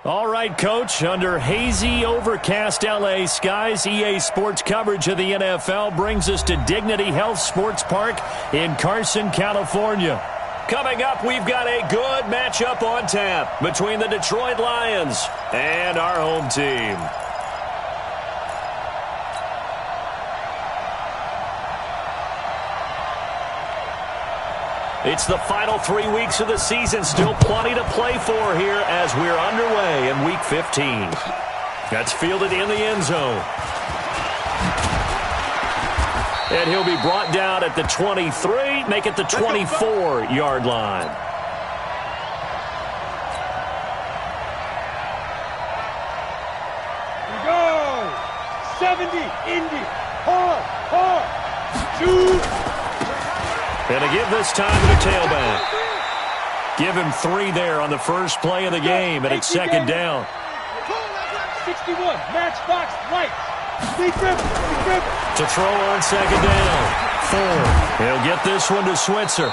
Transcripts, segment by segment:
All right, Coach, under hazy, overcast L.A. skies, EA Sports coverage of the NFL brings us to Dignity Health Sports Park in Carson, California. Coming up, we've got a good matchup on tap between the Detroit Lions and our home team. It's the final 3 weeks of the season. Still plenty to play for here as we're underway in Week 15. That's fielded in the end zone. And he'll be brought down at the 23, make it the 24-yard line. Here we go. 70, Indy. Hard. Shoot. And to give this time to the tailback. Give him 3 there on the first play of the game, and it's second down. 61, matchbox, lights. To throw on second down. 4. He'll get this one to Switzer.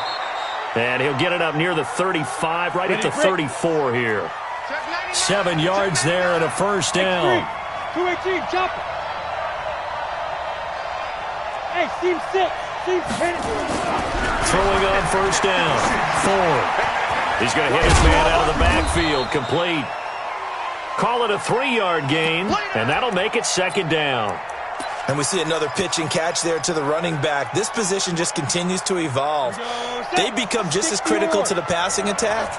And he'll get it up near the 35, right at the 34 here. 7 yards there and a first down. 218, chop it. Hey, seam 6. Throwing on first down. 4. He's going to hit his man out of the backfield. Complete. Call it a 3-yard gain, and that'll make it second down. And we see another pitch and catch there to the running back. This position just continues to evolve. They become just as critical to the passing attack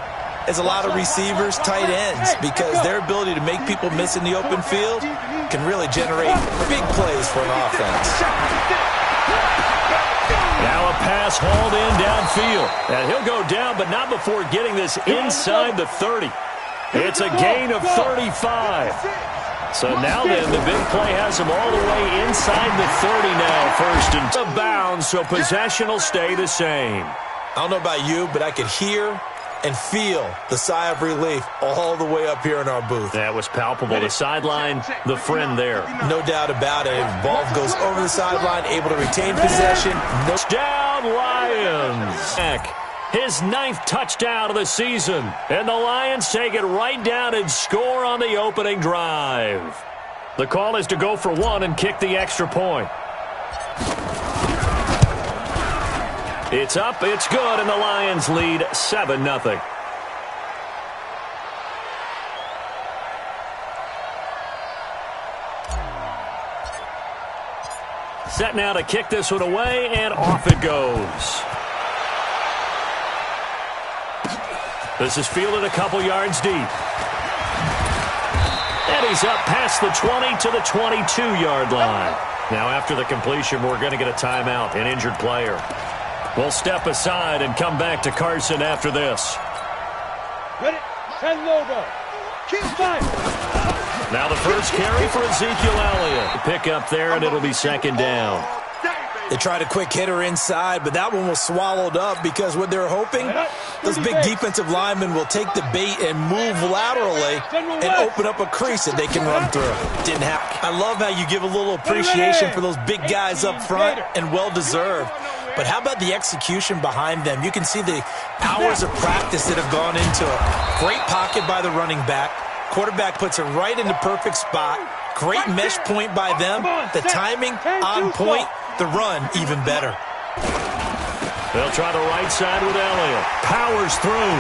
as a lot of receivers, tight ends, because their ability to make people miss in the open field can really generate big plays for an offense. Now a pass hauled in downfield. And he'll go down, but not before getting this inside the 30. It's a gain of 35. So now then, the big play has him all the way inside the 30 now. First and out of bounds, so possession will stay the same. I don't know about you, but I could hear and feel the sigh of relief all the way up here in our booth. That was palpable. The sideline, the friend there. No doubt about it. Ball goes over the sideline, able to retain possession. Touchdown, Lions. His 9th touchdown of the season. And the Lions take it right down and score on the opening drive. The call is to go for 1 and kick the extra point. It's up, it's good, and the Lions lead 7-0. Set now to kick this one away, and off it goes. This is fielded a couple yards deep. And he's up past the 20 to the 22-yard line. Now after the completion, we're going to get a timeout, an injured player. We'll step aside and come back to Carson after this. Ready? 10 logo. Keep five. Now the first carry for Ezekiel Elliott. Pick up there, and it'll be second down. They tried a quick hitter inside, but that one was swallowed up because what they're hoping, those big defensive linemen will take the bait and move laterally and open up a crease that they can run through. Didn't happen. I love how you give a little appreciation for those big guys up front, and well-deserved. But how about the execution behind them? You can see the hours of practice that have gone into it. Great pocket by the running back. Quarterback puts it right in the perfect spot. Great mesh point by them. The timing on point. The run even better. They'll try the right side with Elliott. Powers through.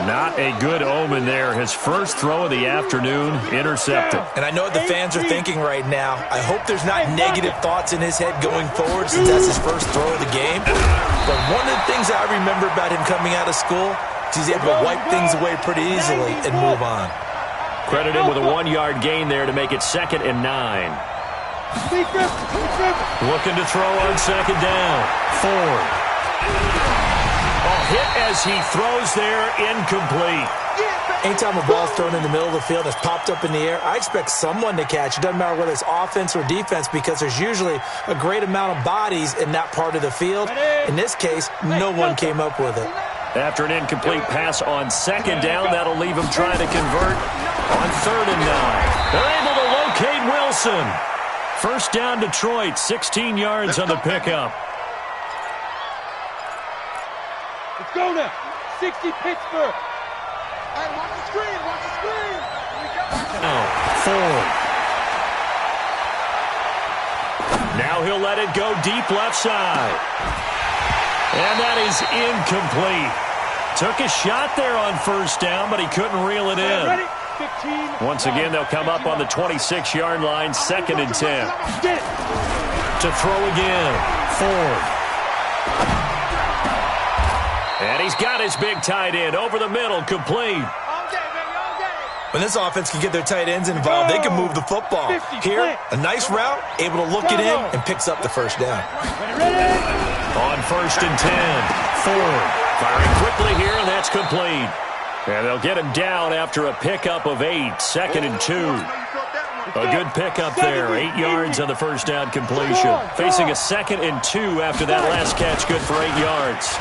Not a good omen there. His first throw of the afternoon intercepted. And I know what the fans are thinking right now. I hope there's not negative thoughts in his head going forward since that's his first throw of the game. But one of the things I remember about him coming out of school is he's able to wipe things away pretty easily and move on. Credit him with a 1-yard gain there to make it 2nd and 9. Looking to throw on second down. Ford. Hit as he throws there, incomplete. Anytime a ball's thrown in the middle of the field that's popped up in the air, I expect someone to catch. It doesn't matter whether it's offense or defense because there's usually a great amount of bodies in that part of the field. In this case, no one came up with it. After an incomplete pass on second down, that'll leave him trying to convert on 3rd and 9. They're able to locate Wilson. First down, Detroit, 16 yards on the pickup. Let's go now. 60 Pittsburgh. Ford. Now he'll let it go deep left side. And that is incomplete. Took a shot there on first down, but he couldn't reel it in. Once again, they'll come up on the 26-yard line, 2nd and 10. To throw again, Ford. And he's got his big tight end over the middle, complete. When this offense can get their tight ends involved, they can move the football. Here, a nice route, able to look it in, and picks up the first down. On 1st and 10, Ford firing quickly here, and that's complete. And they'll get him down after a pickup of 8, 2nd and 2. A good pickup there, 8 yards on the first down completion. Facing a 2nd and 2 after that last catch, good for 8 yards.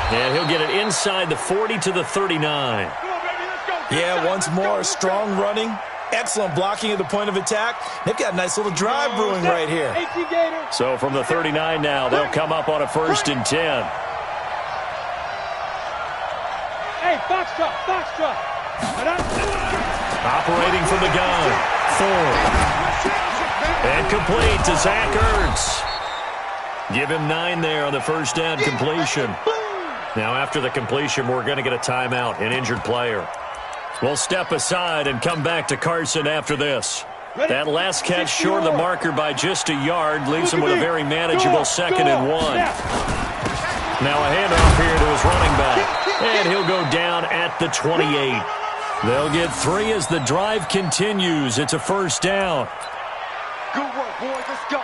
And he'll get it inside the 40 to the 39. Yeah, once more, strong running, excellent blocking at the point of attack. They've got a nice little drive brewing right here. So from the 39 now, they'll come up on a 1st and 10. Hey, box drop. Operating from the gun, Ford. And complete to Zach Ertz. Give him 9 there on the first down completion. Now after the completion, we're going to get a timeout, an injured player. We'll step aside and come back to Carson after this. That last catch short of the marker by just a yard leaves him with a very manageable 2nd and 1. Now a handoff here to his running back. And he'll go down at the 28. They'll get 3 as the drive continues. It's a first down. Good work, boys. Let's go.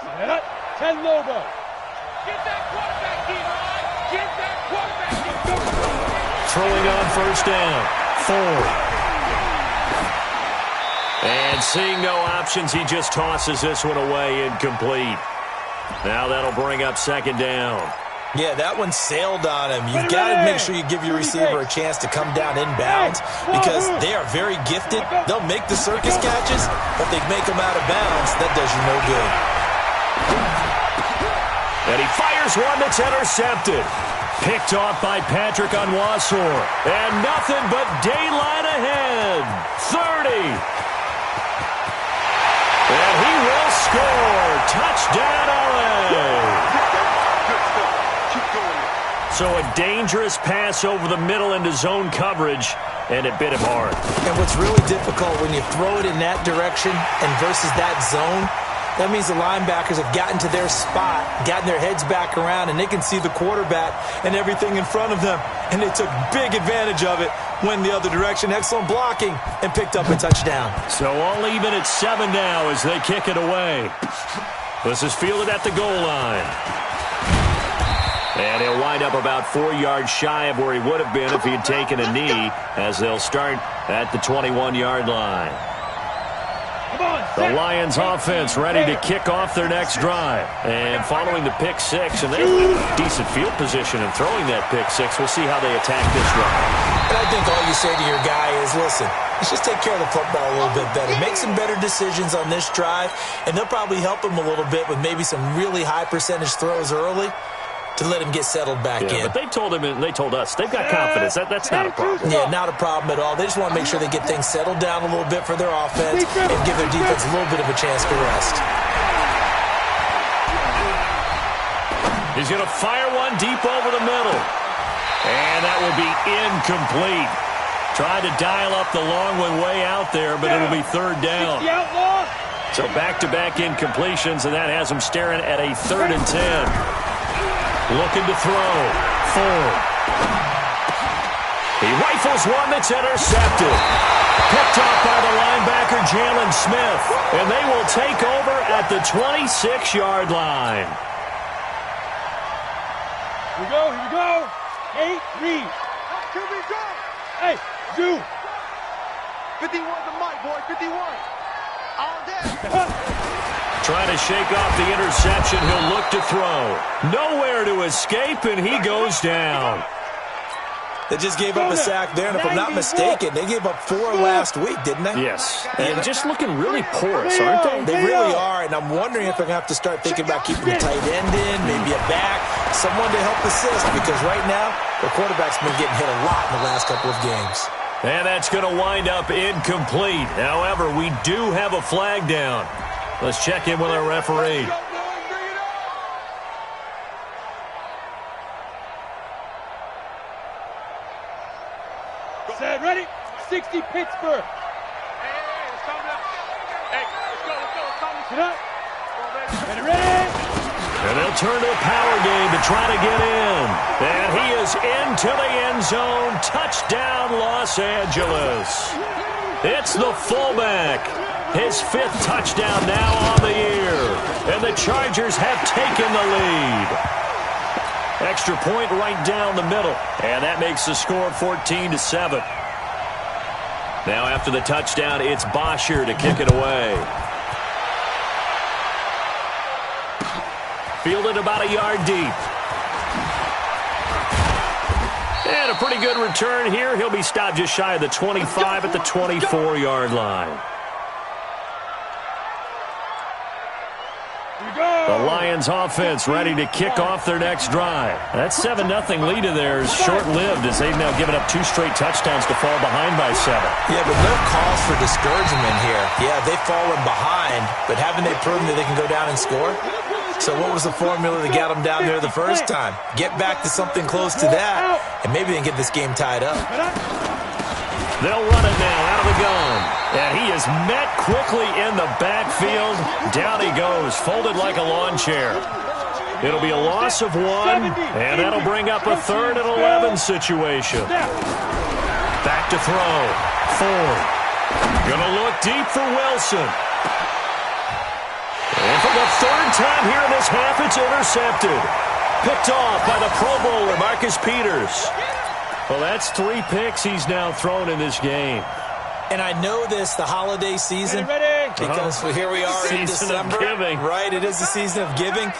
Set up. 10 Lobo. Get that quarterback, D-line. Get that quarterback. Throwing on first down. Ford. And seeing no options, he just tosses this one away, incomplete. Now that'll bring up 2nd down. Yeah, that one sailed on him. You've got to make sure you give your receiver a chance to come down inbounds because they are very gifted. They'll make the circus catches, but they make them out of bounds. That does you no good. And he fires one that's intercepted. Picked off by Patrick Onwuasor. And nothing but daylight ahead. 30. And he will score. Touchdown, LA. So a dangerous pass over the middle into zone coverage, and it bit him hard. And what's really difficult when you throw it in that direction and versus that zone, that means the linebackers have gotten to their spot, gotten their heads back around, and they can see the quarterback and everything in front of them. And they took big advantage of it, went the other direction, excellent blocking, and picked up a touchdown. So all even at 7 now as they kick it away. This is fielded at the goal line. And he'll wind up about 4 yards shy of where he would have been if he had taken a knee as they'll start at the 21-yard line. The Lions offense ready to kick off their next drive. And following the pick 6, and they have decent field position in throwing that pick 6. We'll see how they attack this drive. And I think all you say to your guy is, listen, let's just take care of the football a little bit better. Make some better decisions on this drive, and they'll probably help him a little bit with maybe some really high percentage throws early to let him get settled back in. But they told him and they told us they've got confidence. That's not a problem. Yeah, not a problem at all. They just want to make sure they get things settled down a little bit for their offense and give their defense a little bit of a chance to rest. He's going to fire one deep over the middle. And that will be incomplete. Tried to dial up the long one way out there, but it'll be 3rd down. So back-to-back incompletions, and that has him staring at a 3rd and 10. Looking to throw. Ford. He rifles one that's intercepted. Picked off by the linebacker, Jalen Smith. And they will take over at the 26-yard line. Here we go. 8, read. Here we go. Hey, Zoo. 51 the mic, boy. 51. All day. Trying to shake off the interception. He'll look to throw. Nowhere to escape, and he goes down. They just gave up a sack there, and if I'm not mistaken, they gave up 4 last week, didn't they? Yes, and just looking really porous, aren't they? They really are, and I'm wondering if I'm going to have to start thinking about keeping the tight end in, maybe a back, someone to help assist, because right now, the quarterback's been getting hit a lot in the last couple of games. And that's going to wind up incomplete. However, we do have a flag down. Let's check in with our referee. Set, ready? 60 Pittsburgh. Sit up. Ready? And they'll turn to a power game to try to get in. And he is into the end zone. Touchdown, Los Angeles. It's the fullback. His 5th touchdown now on the year. And the Chargers have taken the lead. Extra point right down the middle. And that makes the score 14-7. Now after the touchdown, it's Bosher to kick it away. Fielded about a yard deep. And a pretty good return here. He'll be stopped just shy of the 25 at the 24-yard line. The Lions offense ready to kick off their next drive. That 7-0 lead of theirs short-lived as they've now given up 2 straight touchdowns to fall behind by 7. Yeah, but no cause for discouragement here. Yeah, they've fallen behind, but haven't they proven that they can go down and score? So what was the formula that got them down there the first time? Get back to something close to that, and maybe they can get this game tied up. They'll run it now out of the gun. And he is met quickly in the backfield. Down he goes, folded like a lawn chair. It'll be a loss of 1, and that'll bring up a 3rd and 11 situation. Back to throw. Ford. Gonna look deep for Wilson. And for the 3rd time here in this half, it's intercepted. Picked off by the Pro Bowler, Marcus Peters. Well, that's 3 picks he's now thrown in this game. And I know this, the holiday season, because here we are in December. Right, it is the season of giving.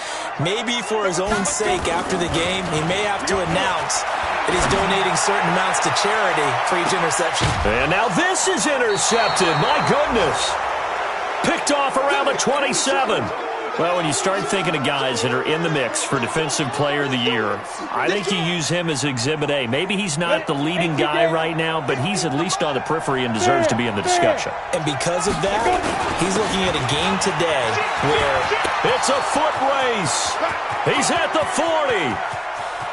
Maybe for his own sake after the game, he may have to announce that he's donating certain amounts to charity for each interception. And now this is intercepted. My goodness. Picked off around the 27. Well, when you start thinking of guys that are in the mix for Defensive Player of the Year, I think you use him as Exhibit A. Maybe he's not the leading guy right now, but he's at least on the periphery and deserves to be in the discussion. And because of that, he's looking at a game today where it's a foot race. He's at the 40,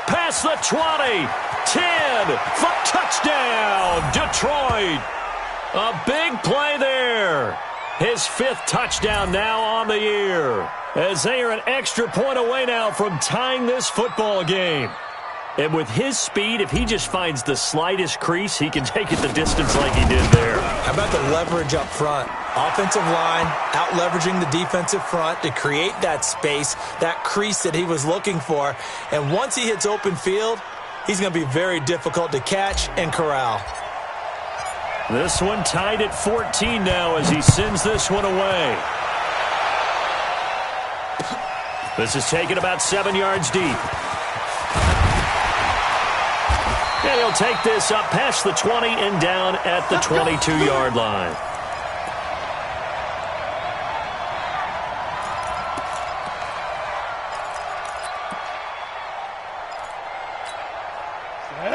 past the 20, 10, touchdown, Detroit. A big play there. His 5th touchdown now on the year, as they are an extra point away now from tying this football game. And with his speed, if he just finds the slightest crease, he can take it the distance like he did there. How about the leverage up front? Offensive line out-leveraging the defensive front to create that space, that crease that he was looking for. And once he hits open field, he's going to be very difficult to catch and corral. This one tied at 14 now as he sends this one away. This is taken about 7 yards deep. And he'll take this up past the 20 and down at the 22-yard line.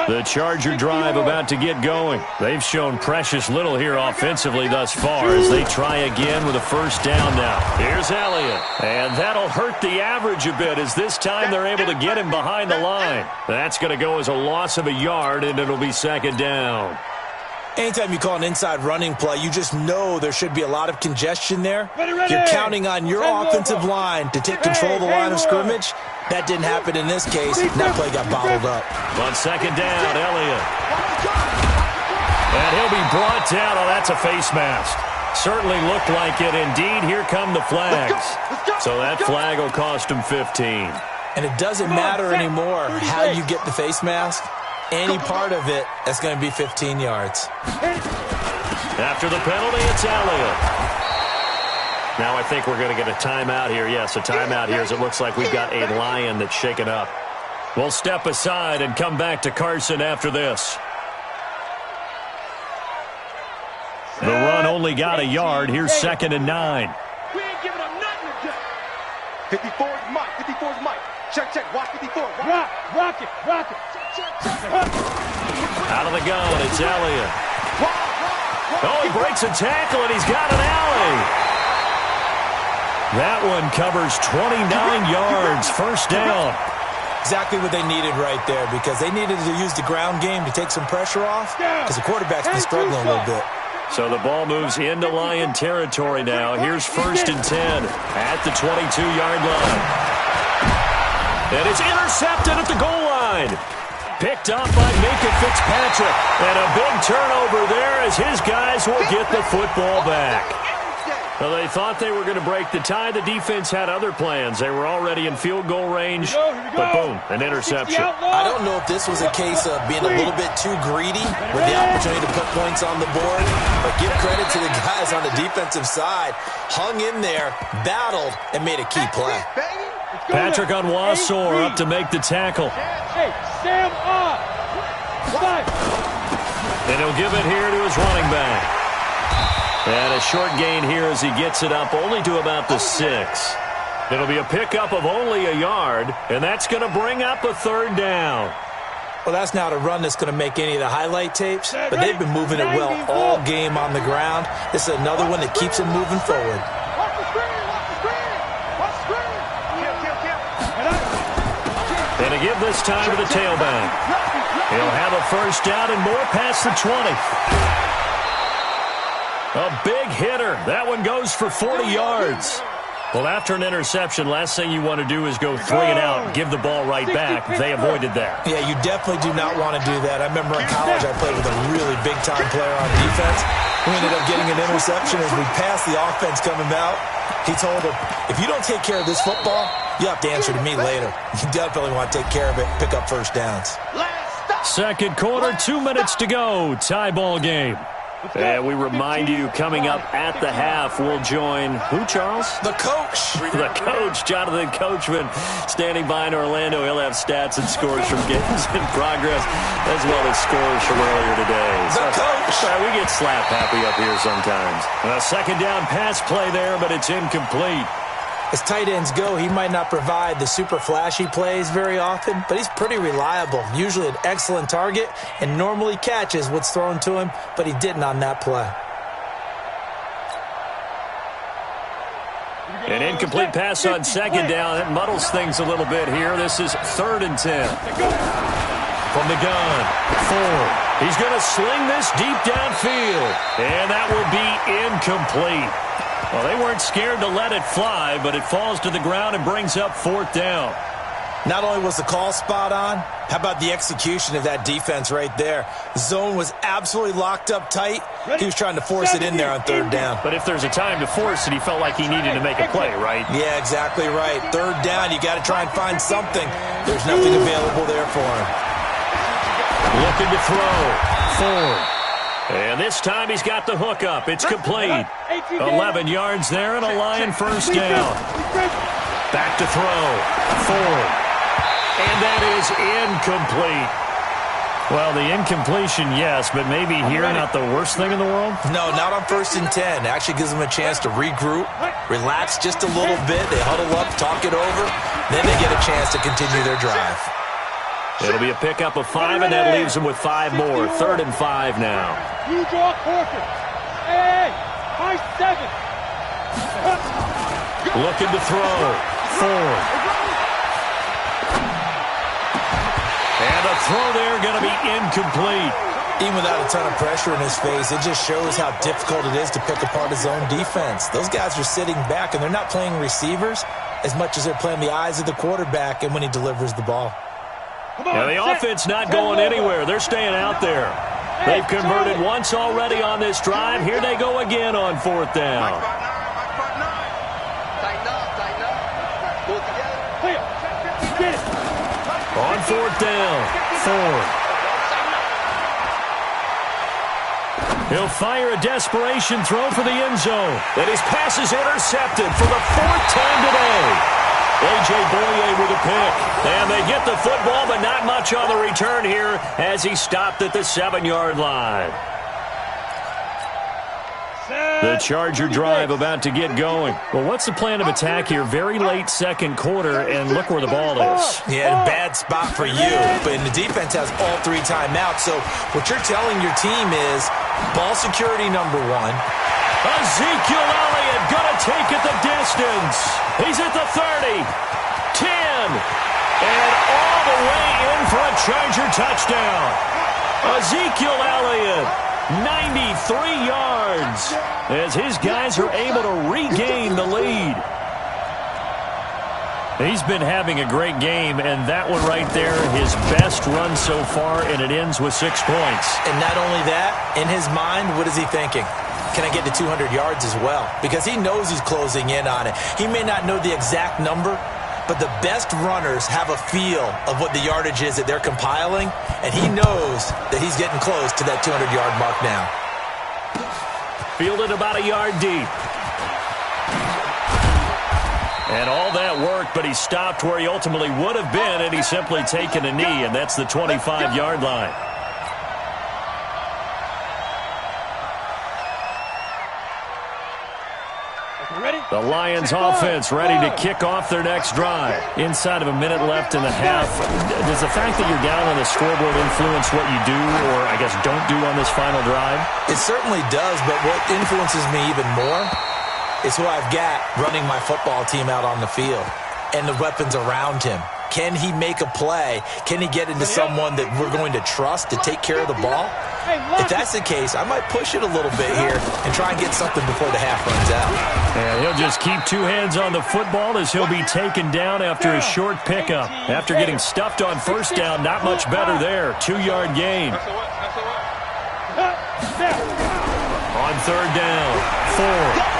The Charger drive about to get going. They've shown precious little here offensively thus far as they try again with a first down now. Here's Elliott. And that'll hurt the average a bit as this time they're able to get him behind the line. That's going to go as a loss of a yard, and it'll be 2nd down. Anytime you call an inside running play, you just know there should be a lot of congestion there. You're counting on your offensive line to take control of the line of scrimmage. That didn't happen in this case. That play got bottled up. On 2nd down, Elliott. And he'll be brought down. Oh, that's a face mask. Certainly looked like it. Indeed, here come the flags. So that flag will cost him 15. And it doesn't matter anymore how you get the face mask. Any part of it, that's going to be 15 yards. After the penalty, it's Elliott. Now I think we're going to get a timeout here. Yes, a timeout here as it looks like we've got a Lion that's shaken up. We'll step aside and come back to Carson after this. The run only got a yard. Here's 2nd and 9. We ain't giving up nothing today. 54 is Mike. 54 is Mike. Check. Watch 54. Rock it. Check. Out of the gun, it's Elliott. Oh, he breaks a tackle, and he's got an alley. That one covers 29 yards. First down. Exactly what they needed right there, because they needed to use the ground game to take some pressure off, because the quarterback's been struggling a little bit. So the ball moves into Lion territory now. Here's 1st and 10 at the 22-yard line. And it's intercepted at the goal line. Picked up by Minka Fitzpatrick. And a big turnover there as his guys will get the football back. Well, they thought they were going to break the tie. The defense had other plans. They were already in field goal range. But boom, an interception. I don't know if this was a case of being a little bit too greedy with the opportunity to put points on the board. But give credit to the guys on the defensive side. Hung in there, battled, and made a key play. Patrick Onwuasor up to make the tackle. Hey, Sam on. And he'll give it here to his running back. And a short gain here as he gets it up only to about the 6. It'll be a pickup of only a yard, and that's going to bring up a 3rd down. Well, that's not a run that's going to make any of the highlight tapes, but they've been moving it well all game on the ground. This is another one that keeps them moving forward. Watch the screen. And to give this time to the tailback. He'll have a first down and more past the 20. A big hitter. That one goes for 40 yards. Well, after an interception, last thing you want to do is go 3 and out and give the ball right back. They avoided that. Yeah, you definitely do not want to do that. I remember in college I played with a really big-time player on defense. We ended up getting an interception as we passed the offense coming out. He told him, if you don't take care of this football, you have to answer to me later. You definitely want to take care of it, pick up first downs. Second quarter, 2 minutes to go. Tie ball game. And we remind you, coming up at the half, we'll join who, Charles? The coach. The coach, Jonathan Coachman, standing by in Orlando. He'll have stats and scores from games in progress, as well as scores from earlier today. The coach. We get slap happy up here sometimes. A 2nd down pass play there, but it's incomplete. As tight ends go, he might not provide the super flashy plays very often, but he's pretty reliable, usually an excellent target, and normally catches what's thrown to him, but he didn't on that play. An incomplete pass on 2nd down. That muddles things a little bit here. This is 3rd and 10. From the gun, Ford. He's going to sling this deep downfield, and that will be incomplete. Well, they weren't scared to let it fly, but it falls to the ground and brings up 4th down. Not only was the call spot on, how about the execution of that defense right there? Zone was absolutely locked up tight. He was trying to force it in there on 3rd down. But if there's a time to force it, he felt like he needed to make a play, right? Yeah, exactly right. 3rd down, you got to try and find something. There's nothing available there for him. Looking to throw. Ford. And this time he's got the hook up. It's complete. 11 yards there and a Lion first down. Back to throw. Ford. And that is incomplete. Well, the incompletion, yes, but maybe here not the worst thing in the world? No, not on 1st and 10. It actually gives them a chance to regroup, relax just a little bit. They huddle up, talk it over. Then they get a chance to continue their drive. It'll be a pickup of 5, and that leaves them with 5 more. 3rd and 5 now. You draw Corker. Hey, high 7. Looking to throw. Ford. And a throw there going to be incomplete. Even without a ton of pressure in his face, it just shows how difficult it is to pick apart his own defense. Those guys are sitting back, and they're not playing receivers as much as they're playing the eyes of the quarterback and when he delivers the ball. Now the offense not going anywhere. They're staying out there. They've converted once already on this drive. Here they go again on 4th down. On 4th down, Ford. He'll fire a desperation throw for the end zone. And his pass is intercepted for the 4th time today. A.J. Boye with a pick. And they get the football, but not much on the return here as he stopped at the 7-yard line. The Charger drive about to get going. Well, what's the plan of attack here? Very late second quarter, and look where the ball is. Yeah, bad spot for you. But the defense has all 3 timeouts. So what you're telling your team is ball security number 1. Ezekiel Elliott going to take it the distance. He's at the 30, 10, and all the way in for a Charger touchdown. Ezekiel Elliott, 93 yards, as his guys are able to regain the lead. He's been having a great game, and that one right there, his best run so far, and it ends with 6 points. And not only that, in his mind, what is he thinking? Can I get to 200 yards as well? Because he knows he's closing in on it. He may not know the exact number, but the best runners have a feel of what the yardage is that they're compiling, and he knows that he's getting close to that 200-yard mark now. Fielded about a yard deep. And all that worked, but he stopped where he ultimately would have been, and he's simply taken a knee, and that's the 25-yard line. The Lions offense ready to kick off their next drive. Inside of a minute left in the half. Does the fact that you're down on the scoreboard influence what you do, or I guess don't do on this final drive? It certainly does, but what influences me even more is who I've got running my football team out on the field and the weapons around him. Can he make a play? Can he get into someone that we're going to trust to take care of the ball? If that's the case, I might push it a little bit here and try and get something before the half runs out. And he'll just keep 2 hands on the football as he'll be taken down after a short pickup. After getting stuffed on first down, not much better there. 2-yard gain. On third down, 4.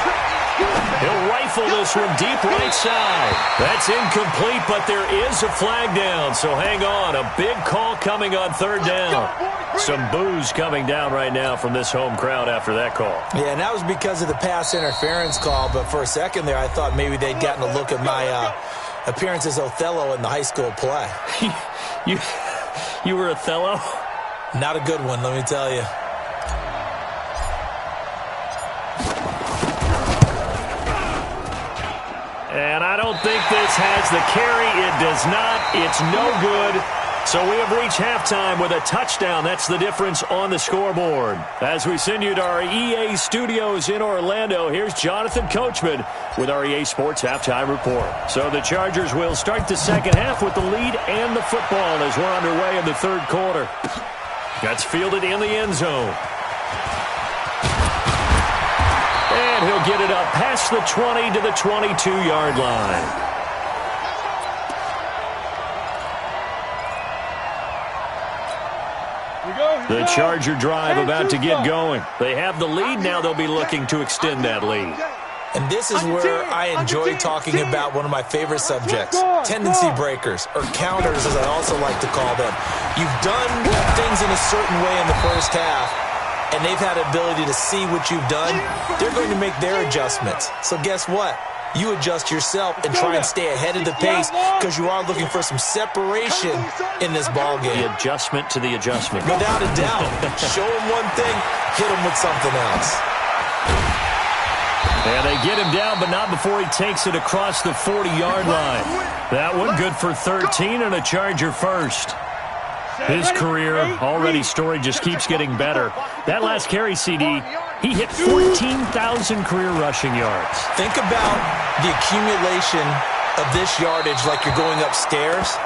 He'll rifle this one deep right side. That's incomplete, but there is a flag down, so hang on. A big call coming on third down. Some boos coming down right now from this home crowd after that call. Yeah, and that was because of the pass interference call, but for a second there I thought maybe they'd gotten a look at my appearance as Othello in the high school play. You were Othello? Not a good one, let me tell you. And I don't think this has the carry. It does not. It's no good. So we have reached halftime with a touchdown. That's the difference on the scoreboard. As we send you to our EA studios in Orlando, here's Jonathan Coachman with our EA Sports Halftime Report. So the Chargers will start the second half with the lead and the football as we're underway in the third quarter. That's fielded in the end zone. And he'll get it up past the 20 to the 22-yard line. The Charger drive about to get going. They have the lead. Now they'll be looking to extend that lead. And this is where I enjoy talking about one of my favorite subjects, tendency breakers, or counters as I also like to call them. You've done things in a certain way in the first half, and they've had the ability to see what you've done. They're going to make their adjustments. So guess what? You adjust yourself and try and stay ahead of the pace because you are looking for some separation in this ball game. The adjustment to the adjustment. Without a doubt. Show them one thing, hit them with something else. And they get him down, but not before he takes it across the 40-yard line. That one good for 13 and a Charger first. His career already storied, just keeps getting better. That last carry, CD, he hit 14,000 career rushing yards. Think about the accumulation of this yardage like you're going upstairs.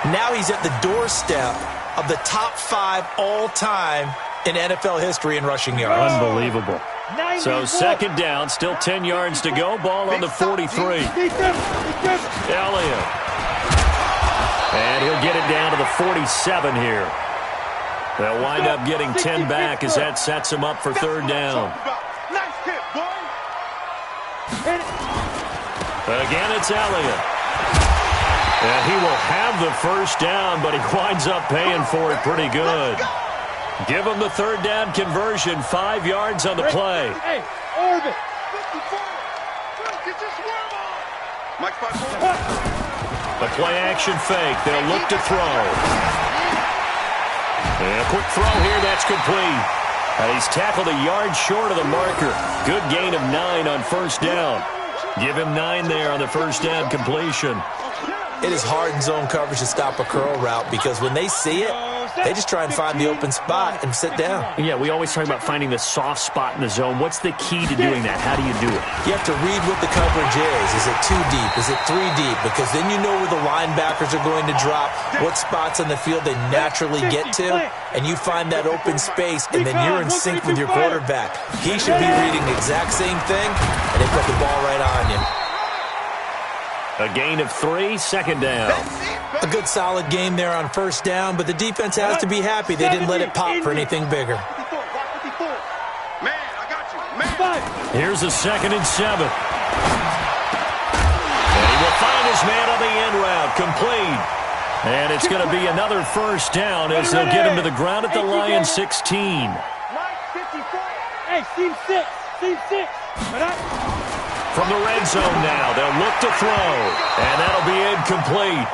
Now he's at the doorstep of the top 5 all-time in NFL history in rushing yards. Unbelievable. So second down, still 10 yards to go. Ball on the 43. Elliott. And he'll get it down to the 47 here. They'll wind up getting 10 back as that sets him up for third down. Again, it's Elliott. And he will have the first down, but he winds up paying for it pretty good. Give him the third down conversion, 5 yards on the play. Hey, orbit. Mike 5-4. The play-action fake. They'll look to throw. And a quick throw here. That's complete. And he's tackled a yard short of the marker. Good gain of 9 on first down. Give him 9 there on the first down completion. It is hard in zone coverage to stop a curl route because when they see it, they just try and find the open spot and sit down. Yeah, we always talk about finding the soft spot in the zone. What's the key to doing that? How do you do it? You have to read what the coverage is. Is it 2 deep? Is it 3 deep? Because then you know where the linebackers are going to drop, what spots on the field they naturally get to, and you find that open space, and then you're in sync with your quarterback. He should be reading the exact same thing, and they put the ball right on you. A gain of 3, second down. A good solid game there on first down, but the defense has to be happy they didn't let it pop for anything bigger. Man, I got you. Man. Here's a 2nd and 7. And he will find his man on the end route, complete. And it's going to be another first down as they'll get him to the ground at the Lions 16. Hey, team 6. Team 6. From the red zone now, they'll look to throw, and that'll be incomplete.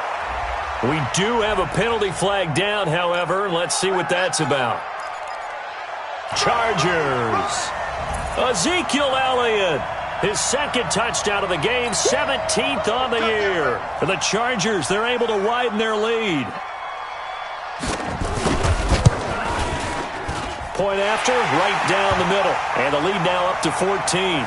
We do have a penalty flag down, however. Let's see what that's about. Chargers. Ezekiel Elliott, his 2nd touchdown of the game, 17th on the year. For the Chargers, they're able to widen their lead. Point after, right down the middle, and the lead now up to 14.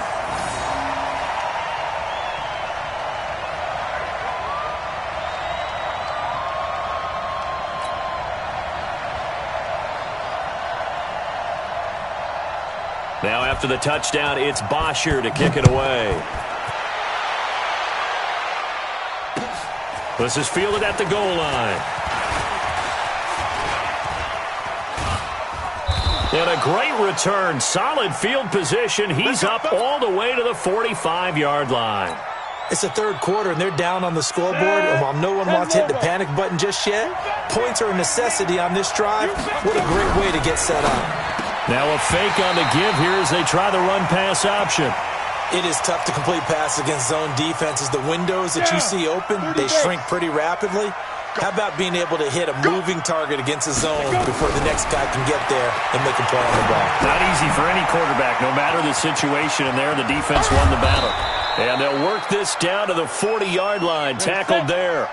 Now after the touchdown, it's Bosher to kick it away. This is fielded at the goal line. And a great return. Solid field position. He's up all the way to the 45-yard line. It's the 3rd quarter, and they're down on the scoreboard. And while no one wants to hit the panic button just yet, points are a necessity on this drive. What a great way to get set up. Now a fake on the give here as they try the run-pass option. It is tough to complete passes against zone defenses. The windows that you see open, they shrink pretty rapidly. How about being able to hit a moving target against a zone before the next guy can get there and make a play on the ball? Not easy for any quarterback, no matter the situation, and there the defense won the battle. And they'll work this down to the 40-yard line, tackled there.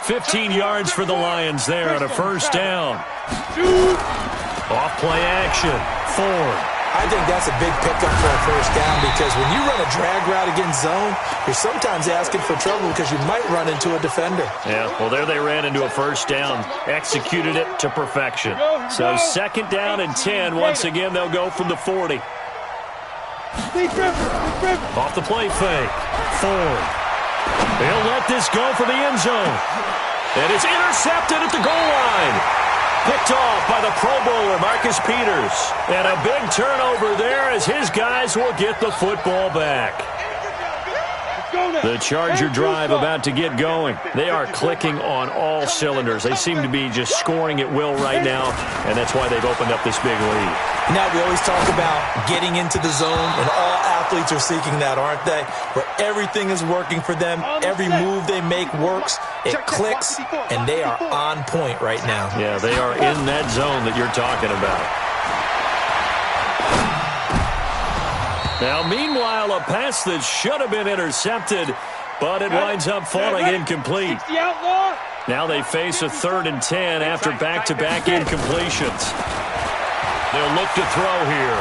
15 yards for the Lions there on a first down. Off play action. Ford. I think that's a big pickup for a first down because when you run a drag route against zone, you're sometimes asking for trouble because you might run into a defender. Yeah, well, there they ran into a first down. Executed it to perfection. So 2nd down and 10. Once again, they'll go from the 40. Off the play fake. Ford. They'll let this go for the end zone. And it's intercepted at the goal line. Picked off by the Pro Bowler, Marcus Peters. And a big turnover there as his guys will get the football back. The Charger drive about to get going. They are clicking on all cylinders. They seem to be just scoring at will right now, and that's why they've opened up this big lead. Now, we always talk about getting into the zone, and all athletes are seeking that, aren't they? Where everything is working for them, every move they make works, it clicks, and they are on point right now. Yeah, they are in that zone that you're talking about. Now, meanwhile, a pass that should have been intercepted, but it winds up falling incomplete. Now they face a 3rd and 10 after back-to-back incompletions. They'll look to throw here.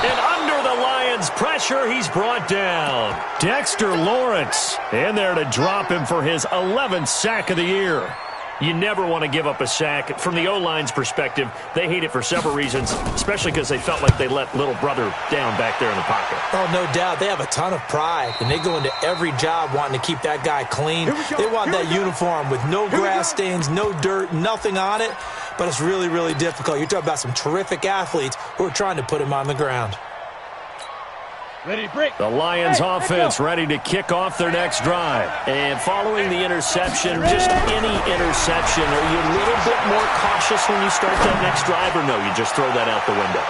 And under the Lions' pressure, he's brought down. Dexter Lawrence in there to drop him for his 11th sack of the year. You never want to give up a sack. From the O-line's perspective, they hate it for several reasons, especially because they felt like they let little brother down back there in the pocket. Oh, no doubt. They have a ton of pride, and they go into every job wanting to keep that guy clean. They want that uniform with no grass stains, no dirt, nothing on it, but it's really, really difficult. You're talking about some terrific athletes who are trying to put him on the ground. The Lions offense ready to kick off their next drive. And following the interception, just any interception, are you a little bit more cautious when you start that next drive, or no, you just throw that out the window?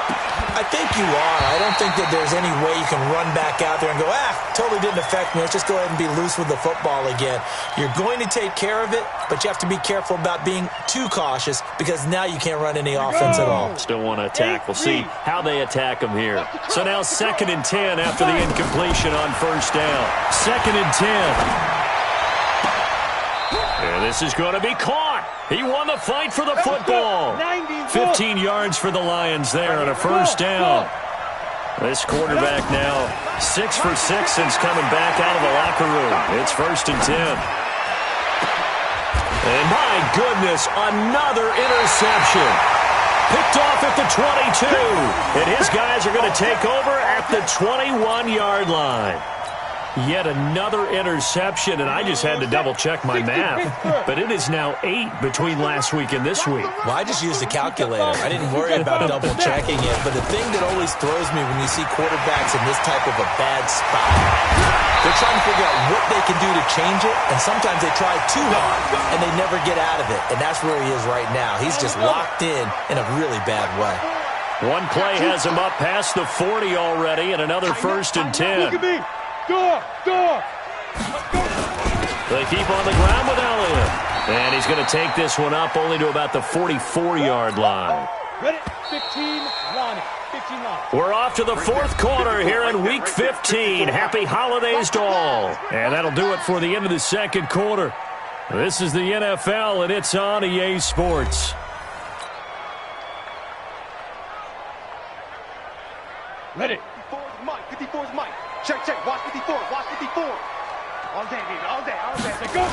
I think you are. I don't think that there's any way you can run back out there and go, totally didn't affect me. Let's just go ahead and be loose with the football again. You're going to take care of it, but you have to be careful about being too cautious because now you can't run any offense at all. Still want to attack. We'll see how they attack them here. So now 2nd and 10 after the incompletion on first down. 2nd and 10. And this is going to be caught. He won the fight for the football. 15 yards for the Lions there on a first down. This quarterback now 6 for 6 since coming back out of the locker room. It's 1st and 10. And my goodness, another interception. Picked off at the 22. And his guys are going to take over at the 21-yard line. Yet another interception, and I just had to double-check my math. But it is now 8 between last week and this week. Well, I just used a calculator. I didn't worry about double-checking it. But the thing that always throws me when you see quarterbacks in this type of a bad spot, they're trying to figure out what they can do to change it, and sometimes they try too hard, and they never get out of it. And that's where he is right now. He's just locked in a really bad way. One play has him up past the 40 already, and another 1st and 10. Look at me. Door. They keep on the ground with Elliott. And he's going to take this one up only to about the 44-yard line. Ready? 15 line. 15 line. We're off to the 4th quarter here in Week 15. Happy holidays to all. And that'll do it for the end of the 2nd quarter. This is the NFL, and it's on EA Sports. Ready. 54's Mike. 54's Mike. Check. Watch 54. Watch 54. All day, baby. All day. Let's go.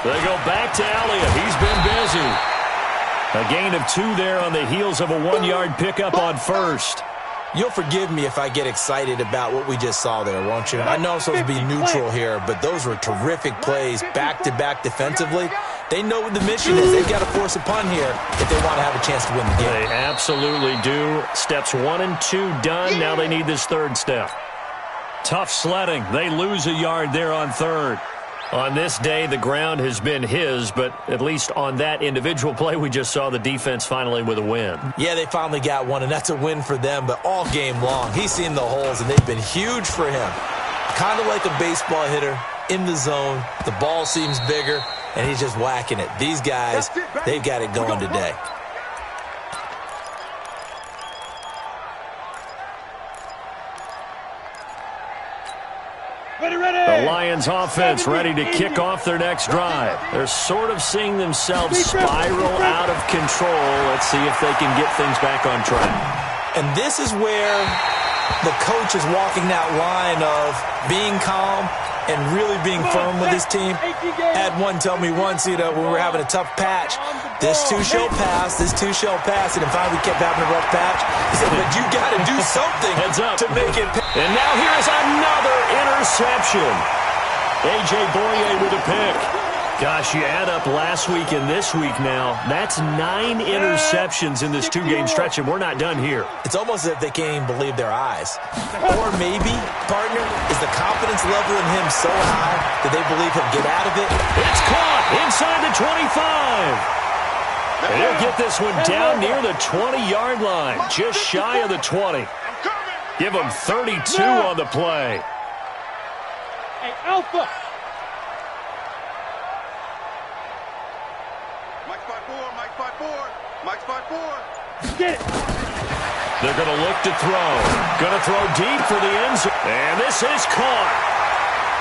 They go back to Elliott. He's been busy. A gain of 2 there on the heels of a 1-yard pickup on first. You'll forgive me if I get excited about what we just saw there, won't you? I know I'm supposed to be neutral here, but those were terrific plays back-to-back defensively. They know what the mission is. They've got to force a punt here if they want to have a chance to win the game. They absolutely do. Steps 1 and 2 done. Now they need this 3rd step. Tough sledding. They lose a yard there on 3rd. On this day, the ground has been his, but at least on that individual play, we just saw the defense finally with a win. Yeah, they finally got one, and that's a win for them, but all game long, he's seen the holes, and they've been huge for him. Kind of like a baseball hitter in the zone. The ball seems bigger, and he's just whacking it. These guys, they've got it going today. The Lions offense ready to kick off their next drive. They're sort of seeing themselves spiral out of control. Let's see if they can get things back on track. And this is where the coach is walking that line of being calm and really being firm with his team. I had one tell me once, when we were having a tough patch, this too shall pass, and then finally we kept having a rough patch. He said, but you got to do something to make it. And now here's another interception. A.J. Boye with a pick. Gosh, you add up last week and this week now, that's 9 interceptions in this 2-game stretch, and we're not done here. It's almost as if they can't even believe their eyes. Or maybe, partner, is the confidence level in him so high that they believe he'll get out of it? It's caught inside the 25. And he'll get this one down near the 20-yard line, just shy of the 20. Give him 32 on the play. Hey, Alpha. Mike's 5-4. Get it. They're going to look to throw. Going to throw deep for the end zone. And this is caught.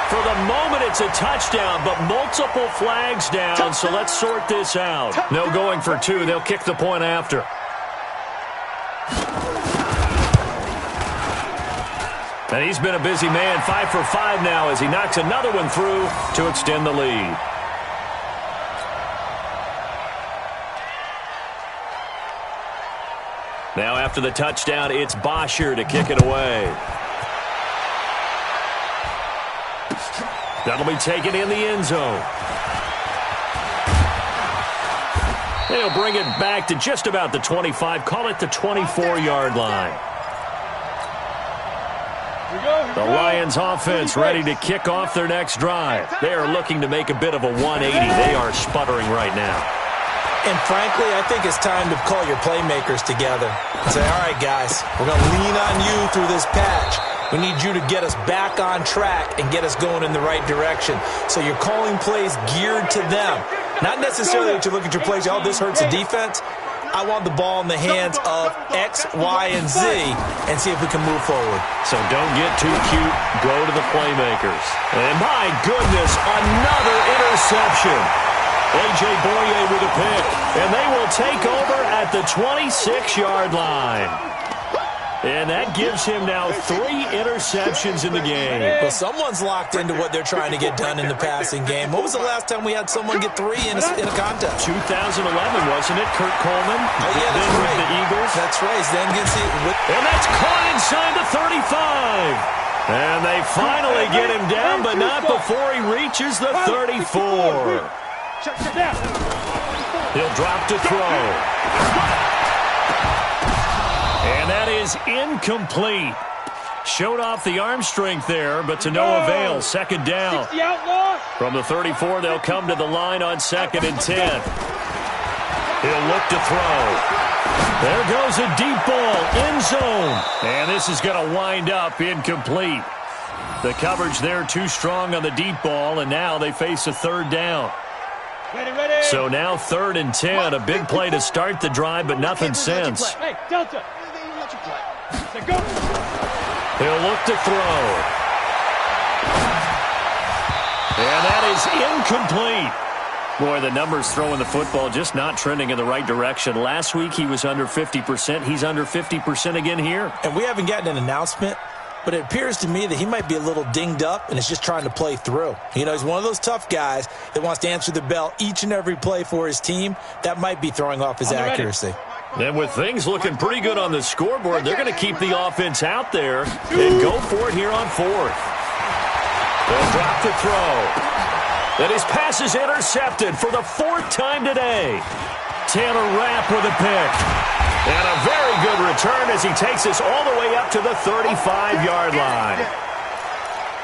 For the moment, it's a touchdown, but multiple flags down, so let's sort this out. No going for 2. They'll kick the point after. And he's been a busy man, 5 for 5 now as he knocks another one through to extend the lead. Now after the touchdown, it's Bosher to kick it away. That'll be taken in the end zone. They'll bring it back to just about the 25, call it the 24-yard line. The Lions offense ready to kick off their next drive. They are looking to make a bit of a 180. They are sputtering right now. And frankly, I think it's time to call your playmakers together and say, all right, guys, we're going to lean on you through this patch. We need you to get us back on track and get us going in the right direction. So you're calling plays geared to them. Not necessarily that you look at your plays, oh, this hurts the defense. I want the ball in the hands of X, Y, and Z and see if we can move forward. So don't get too cute. Go to the playmakers. And my goodness, another interception. A.J. Boye with a pick. And they will take over at the 26-yard line. And that gives him now 3 interceptions in the game. Well, someone's locked into what they're trying to get done in the passing game. What was the last time we had someone get 3 in a contest? 2011, wasn't it? Kurt Coleman. Oh, yeah, that's then right. With the Eagles. That's right. Then gets it with... And that's caught inside the 35. And they finally get him down, but not before he reaches the 34. He'll drop to throw. And that is incomplete. Showed off the arm strength there, but to no avail. Second down. From the 34, they'll come to the line on 2nd and 10. He'll look to throw. There goes a deep ball, end zone. And this is going to wind up incomplete. The coverage there too strong on the deep ball, and now they face a 3rd down. So now 3rd and 10, a big play to start the drive, but nothing since. Hey, Delta. He'll look to throw. And that is incomplete. Boy, the numbers throwing the football just not trending in the right direction. Last week he was under 50%. He's under 50% again here. And we haven't gotten an announcement, but it appears to me that he might be a little dinged up and is just trying to play through. You know, he's one of those tough guys that wants to answer the bell each and every play for his team. That might be throwing off his accuracy. And with things looking pretty good on the scoreboard, they're going to keep the offense out there and go for it here on 4th. They'll drop to throw. And his pass is intercepted for the 4th time today. Taylor Rapp with a pick. And a very good return as he takes us all the way up to the 35-yard line.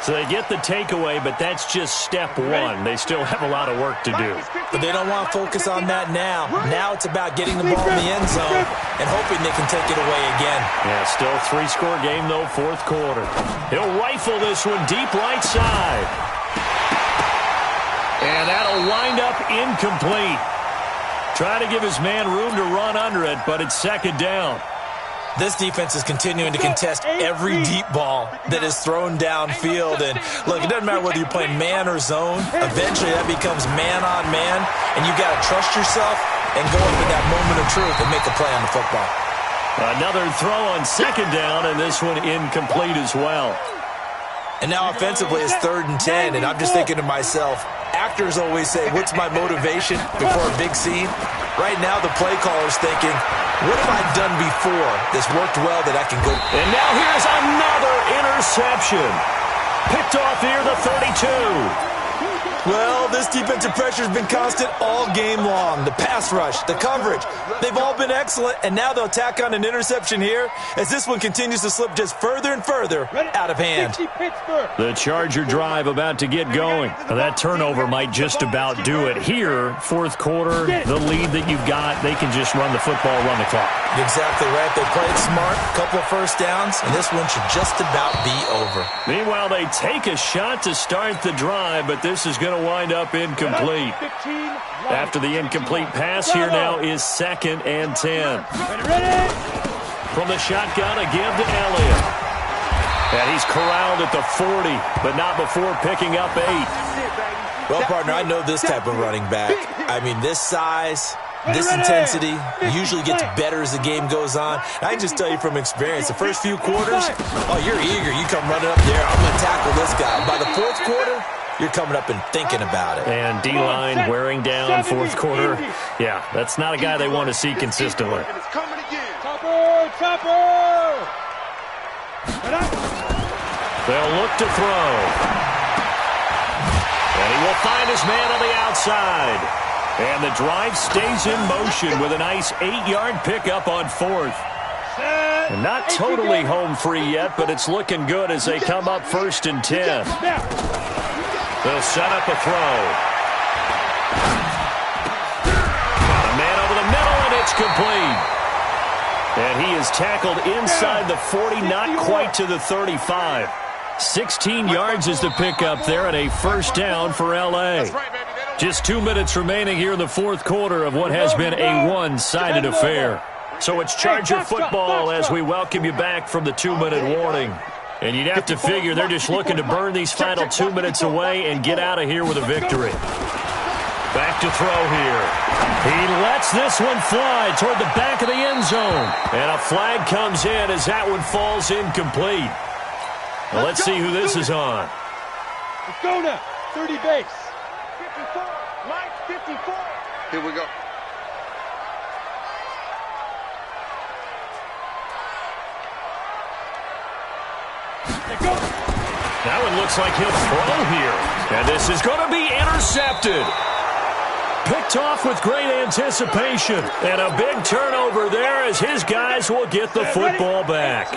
So they get the takeaway, but that's just step 1. They still have a lot of work to do. But they don't want to focus on that now. Now it's about getting the ball in the end zone and hoping they can take it away again. Yeah, still 3-score game, though, 4th quarter. He'll rifle this one deep right side. And that'll wind up incomplete. Trying to give his man room to run under it, but it's 2nd down. This defense is continuing to contest every deep ball that is thrown downfield. And, look, it doesn't matter whether you're playing man or zone. Eventually, that becomes man on man, and you got to trust yourself and go into that moment of truth and make a play on the football. Another throw on 2nd down, and this one incomplete as well. And now offensively it's 3rd and 10, and I'm just thinking to myself, actors always say, what's my motivation before a big scene? Right now the play caller's thinking, what have I done before that's worked well that I can go? And now here's another interception. Picked off near the 32. Well, this defensive pressure has been constant all game long. The pass rush, the coverage, they've all been excellent, and now they'll tack on an interception here as this one continues to slip just further and further out of hand. The Charger drive about to get going. That turnover might just about do it. Here, 4th quarter, the lead that you've got, they can just run the football, run the clock. Exactly right. They played smart, a couple of 1st downs, and this one should just about be over. Meanwhile, they take a shot to start the drive, but this is going to wind up incomplete. After the incomplete pass, here now is 2nd and 10. From the shotgun, a give to Elliott. And he's corralled at the 40, but not before picking up 8. Well, partner, I know this type of running back. I mean, this size, this intensity usually gets better as the game goes on. I can just tell you from experience, the first few quarters, oh, you're eager. You come running up there, I'm going to tackle this guy. By the 4th quarter, you're coming up and thinking about it. And D-line wearing down 4th quarter. Yeah, that's not a guy they want to see consistently. They'll look to throw. And he will find his man on the outside. And the drive stays in motion with a nice 8-yard pickup on 4th. And not totally home free yet, but it's looking good as they come up 1st and 10. They'll set up a throw. Got a man over the middle, and it's complete. And he is tackled inside the 40, not quite to the 35. 16 yards is the pickup there, and a 1st down for L.A. Just 2 minutes remaining here in the 4th quarter of what has been a one-sided affair. So it's Charger football as we welcome you back from the 2-minute warning. And you'd have to figure they're just looking to burn these final 2 minutes away and get out of here with a victory. Back to throw here. He lets this one fly toward the back of the end zone. And a flag comes in as that one falls incomplete. Well, let's see who this is on. Let's go now. 30 base. 54. Mike, 54. Here we go. That one looks like he'll throw here. And this is going to be intercepted. Picked off with great anticipation. And a big turnover there as his guys will get the football back.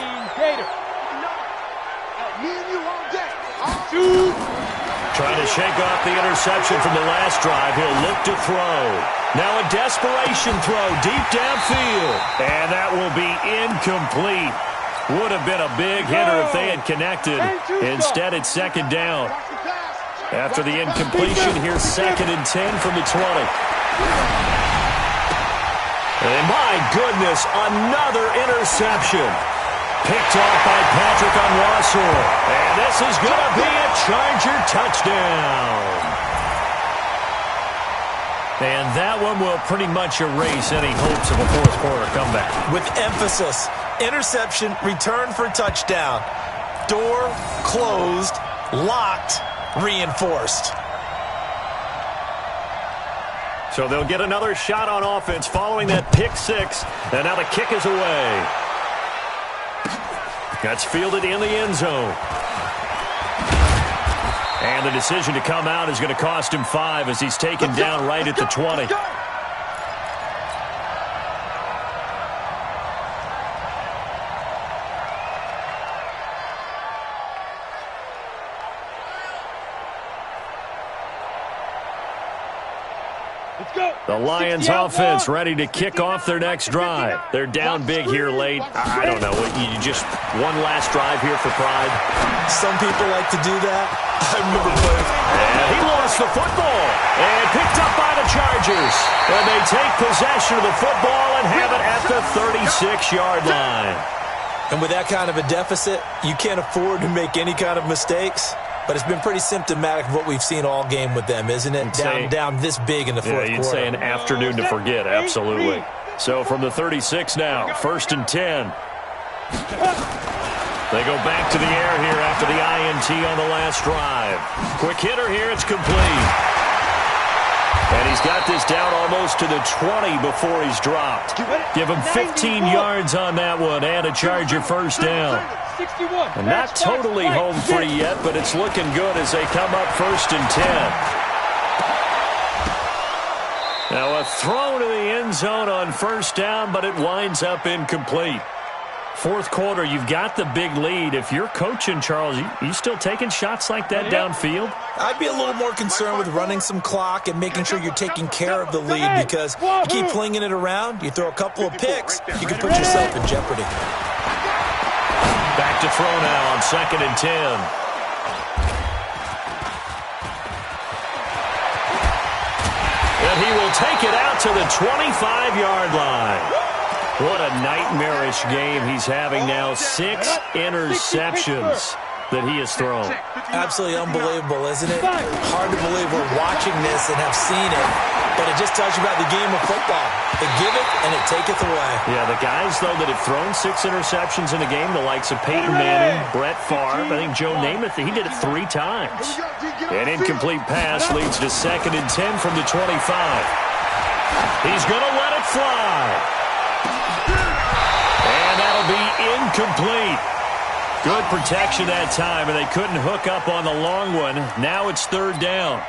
Trying to shake off the interception from the last drive. He'll look to throw. Now a desperation throw deep downfield. And that will be incomplete. Would have been a big hitter if they had connected. Instead, it's 2nd down. After the incompletion, here's 2nd and 10 from the 20. And my goodness, another interception. Picked off by Patrick Onwuasor. And this is going to be a Charger touchdown. And that one will pretty much erase any hopes of a 4th quarter comeback. With emphasis, interception, return for touchdown. Door closed, locked, reinforced. So they'll get another shot on offense following that pick 6. And now the kick is away. That's fielded in the end zone. And the decision to come out is going to cost him 5 as he's taken down right at the 20. The Lions offense ready to kick off their next drive. They're down big here late. I don't know. You just one last drive here for pride. Some people like to do that. I remember playing. And he lost the football. And picked up by the Chargers. And they take possession of the football and have it at the 36-yard line. And with that kind of a deficit, you can't afford to make any kind of mistakes. But it's been pretty symptomatic of what we've seen all game with them, isn't it? Down this big in the 4th quarter. Yeah, you'd say an afternoon to forget, absolutely. So from the 36 now, 1st and 10. They go back to the air here after the INT on the last drive. Quick hitter here, it's complete. And he's got this down almost to the 20 before he's dropped. Give him 15 yards on that one and a Charger 1st down. And not totally home free yet, but it's looking good as they come up 1st and 10. Now a throw to the end zone on 1st down, but it winds up incomplete. 4th quarter, you've got the big lead. If you're coaching, Charles, you still taking shots like that downfield? I'd be a little more concerned with running some clock and making sure you're taking care of the lead, because you keep flinging it around, you throw a couple of picks, you can put yourself in jeopardy. Back to throw now on 2nd and 10. And he will take it out to the 25-yard line. What a nightmarish game he's having now. 6 interceptions that he has thrown. Absolutely unbelievable, isn't it? Hard to believe we're watching this and have seen it, but it just tells you about the game of football. They give it and it taketh away. Yeah, the guys, though, that have thrown 6 interceptions in a game, the likes of Peyton Manning, Brett Favre, I think Joe Namath, he did it 3 times. An incomplete pass leads to 2nd and 10 from the 25. He's going to let it fly. And that'll be incomplete. Good protection that time, and they couldn't hook up on the long one. Now it's 3rd down.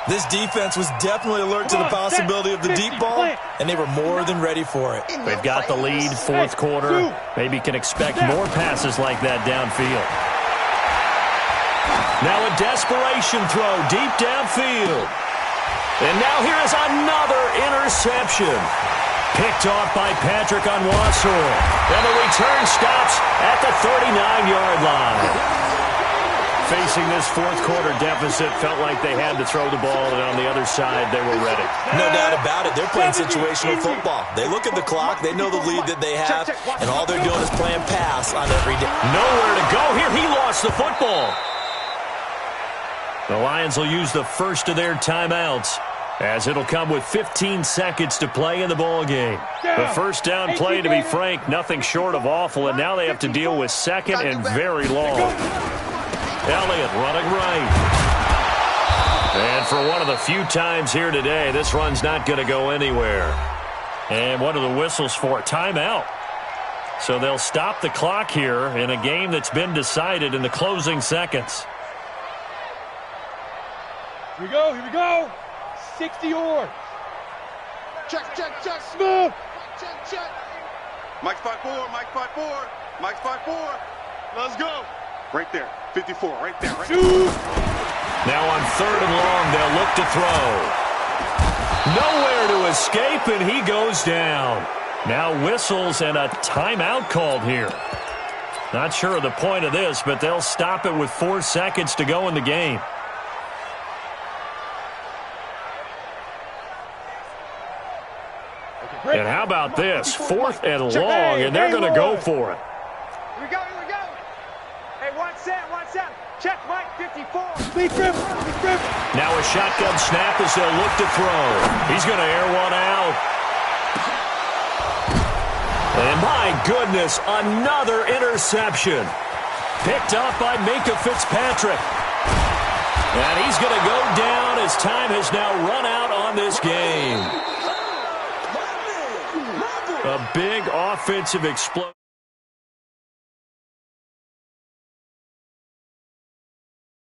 This defense was definitely alert to the possibility of the deep ball, and they were more than ready for it. They've got the lead, fourth quarter. Maybe can expect more passes like that downfield. Now a desperation throw deep downfield. And now here is another interception. Picked off by Patrick on Wassel. And the return stops at the 39-yard line. Facing this fourth quarter deficit, felt like they had to throw the ball, and on the other side, they were ready. No doubt about it. They're playing situational football. They look at the clock, they know the lead that they have, and all they're doing is playing pass on every day. Nowhere to go here. He lost the football. The Lions will use the first of their timeouts, as it'll come with 15 seconds to play in the ball game. The first down play, to be frank, nothing short of awful, and now they have to deal with second and very long. Elliott running right. And for one of the few times here today, this run's not going to go anywhere. And what are the whistles for? Timeout. So they'll stop the clock here in a game that's been decided in the closing seconds. Here we go, here we go. 60 yards. Check, check, check. Smooth. Check, check. Mike 5-4, Mike 5-4, Mike 5-4. Let's go. Right there, 54, right there. Right there. Now on third and long, they'll look to throw. Nowhere to escape, and he goes down. Now whistles and a timeout called here. Not sure of the point of this, but they'll stop it with 4 seconds to go in the game. And how about this? Fourth and long, and they're going to go for it. Here we go, here we go. Hey, 1 set. Check Mike 54. Speed grip. Now a shotgun snap as they'll look to throw. He's going to air one out. And my goodness, another interception. Picked up by Minkah Fitzpatrick. And he's going to go down as time has now run out on this game. A big offensive explosion.